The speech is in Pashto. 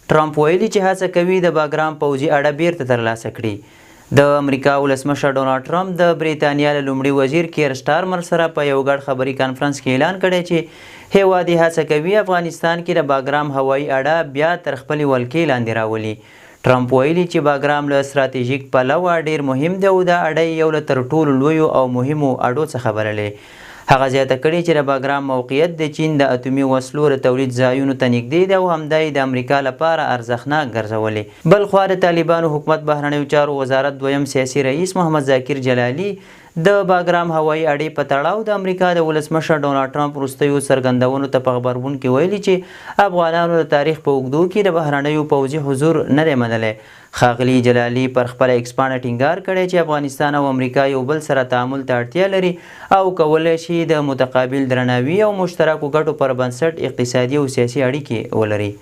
ټرمپ ویلي چې هڅه کوي د باګرام پوځي اډه بیرته ترلاسه کړي. د امریکا ولسمشر ډونالډ ټرمپ د بریتانیا له لومړي وزیر کیر سټارمر سره په یو ګډ خبري کانفرنس کې اعلان کړی چې هیواد یې هڅه کوي افغانستان کې د باګرام هوایي اډه بیا تر خپلې ولکې لاندې راولي. ټرمپ ویلي چې باګرام له ستراتیژیک پلوه ډیر مهم دی او دا اډه یو له تر ټولو لویو او مهمو اډو څخه بللې. هغه زیاته کړې چې د باګرام موقعیت د چین د اتومي وسلو د تولید ځایونو ته نږدې دی او همدا یې د امریکا لپاره ارزښتناک ګرځولې. بل خوا د طالبانو حکومت بهرنیو چارو وزارت دویم سیاسي رئیس محمد ذاکر جلالي د باګرام هوایي اډې په تړاو د امریکا د ولسمشر ډونالډ ټرمپ وروستیو څرګندونو ته په غبرګون کې ویلي چې افغانانو د تاریخ په اوږدو کې د بهرنیو پوځي حضور نه دی منلی. ښاغلي جلالي پر خپله ایکس پاڼه ټینګار کړی چې افغانستان او امریکا یو بل سره تعامل ته اړتیا لري او کولی شي د متقابل درناوي او مشترکو ګټو پر بنسټ اقتصادي او سیاسي اړیکې ولري.